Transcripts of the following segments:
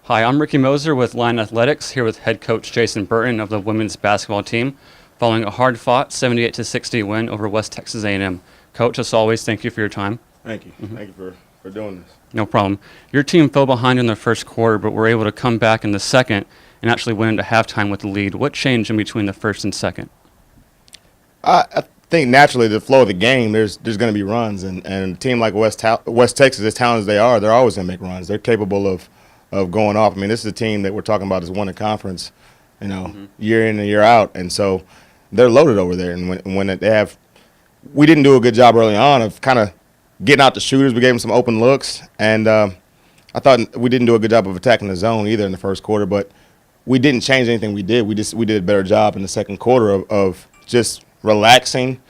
Hi, I'm Ricky Moser with Line Athletics, here with head coach Jason Burton of the women's basketball team, following a hard-fought 78-60 win over West Texas A&M. Coach, as always, thank you for your time. Thank you. Thank you for doing this. No problem. Your team fell behind in the first quarter, but were able to come back in the second and actually win into halftime with the lead. What changed in between the first and second? I think naturally the flow of the game, there's going to be runs, and a team like West Texas, as talented as they are, they're always going to make runs. They're capable of going off. I mean, this is a team that we're talking about has won a conference, year in and year out, and so they're loaded over there. And when they have, we didn't do a good job early on of kind of getting out the shooters. We gave them some open looks, and I thought we didn't do a good job of attacking the zone either in the first quarter. But we didn't change anything we did. We did a better job in the second quarter of just relaxing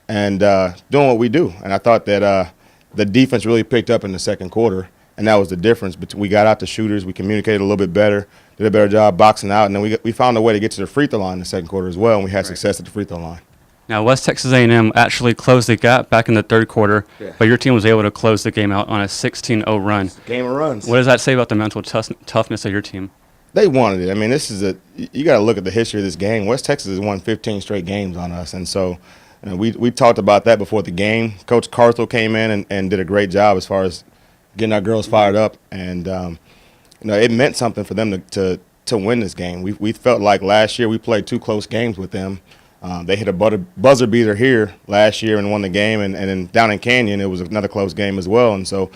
and doing what we do. And I thought that the defense really picked up in the second quarter, and that was the difference. We got out the shooters. We communicated a little bit better, did a better job boxing out, and then we found a way to get to the free throw line in the second quarter as well, and we had success at the free throw line. Now, West Texas A&M actually closed the gap back in the third quarter, but your team was able to close the game out on a 16-0 run. Game of runs. What does that say about the mental toughness of your team? They wanted it. I mean, you got to look at the history of this game. West Texas has won 15 straight games on us, and so we talked about that before the game. Coach Carthel came in and did a great job as far as getting our girls fired up, and it meant something for them to win this game. We felt like last year we played two close games with them. They hit a buzzer beater here last year and won the game, and then down in Canyon it was another close game as well. And so,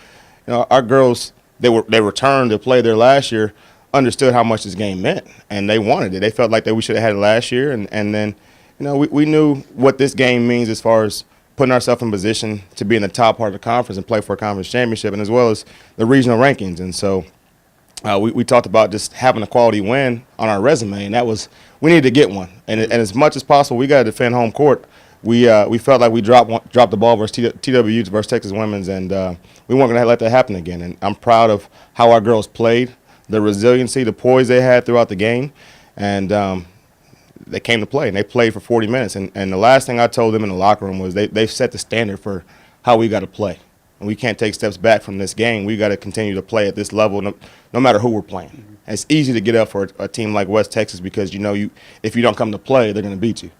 our girls they returned to play there last year, understood how much this game meant, and they wanted it. They felt like that we should have had it last year, and then we knew what this game means as far as putting ourselves in position to be in the top part of the conference and play for a conference championship, and as well as the regional rankings. And so we talked about just having a quality win on our resume, and that was we needed to get one. And as much as possible, we got to defend home court. We felt like we dropped the ball versus TWU versus Texas Women's, and we weren't going to let that happen again. And I'm proud of how our girls played, the resiliency, the poise they had throughout the game, and they came to play, and they played for 40 minutes. And the last thing I told them in the locker room was they've set the standard for how we got to play. And we can't take steps back from this game. We got to continue to play at this level no matter who we're playing. And it's easy to get up for a team like West Texas because if you don't come to play, they're going to beat you.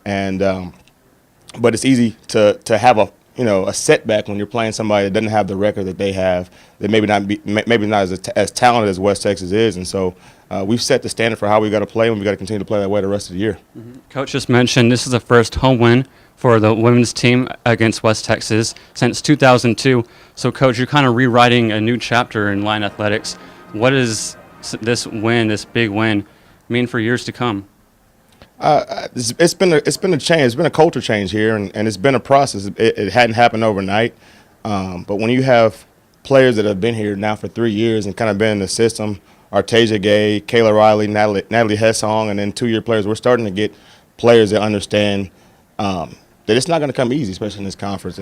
And but it's easy to have a setback when you're playing somebody that doesn't have the record that they have, that maybe not as talented as West Texas is. And so we've set the standard for how we got to play, and we got to continue to play that way the rest of the year. Coach just mentioned this is the first home win for the women's team against West Texas since 2002. So, Coach, you're kind of rewriting a new chapter in Line Athletics. What does this big win, mean for years to come? It's been a change. It's been a culture change here, and it's been a process. It hadn't happened overnight. But when you have players that have been here now for 3 years and kind of been in the system, Artasia Gay, Kayla Riley, Natalie Hessong, and then 2-year players, we're starting to get players that understand that it's not going to come easy, especially in this conference.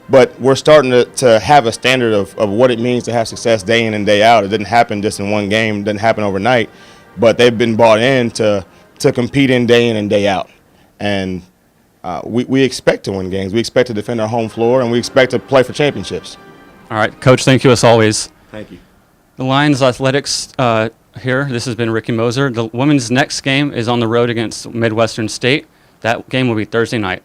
But we're starting to have a standard of what it means to have success day in and day out. It didn't happen just in one game. It didn't happen overnight. But they've been bought in to compete in and day out. And we expect to win games. We expect to defend our home floor, and we expect to play for championships. All right, Coach, thank you as always. Thank you. The Lions Athletics here. This has been Ricky Moser. The women's next game is on the road against Midwestern State. That game will be Thursday night.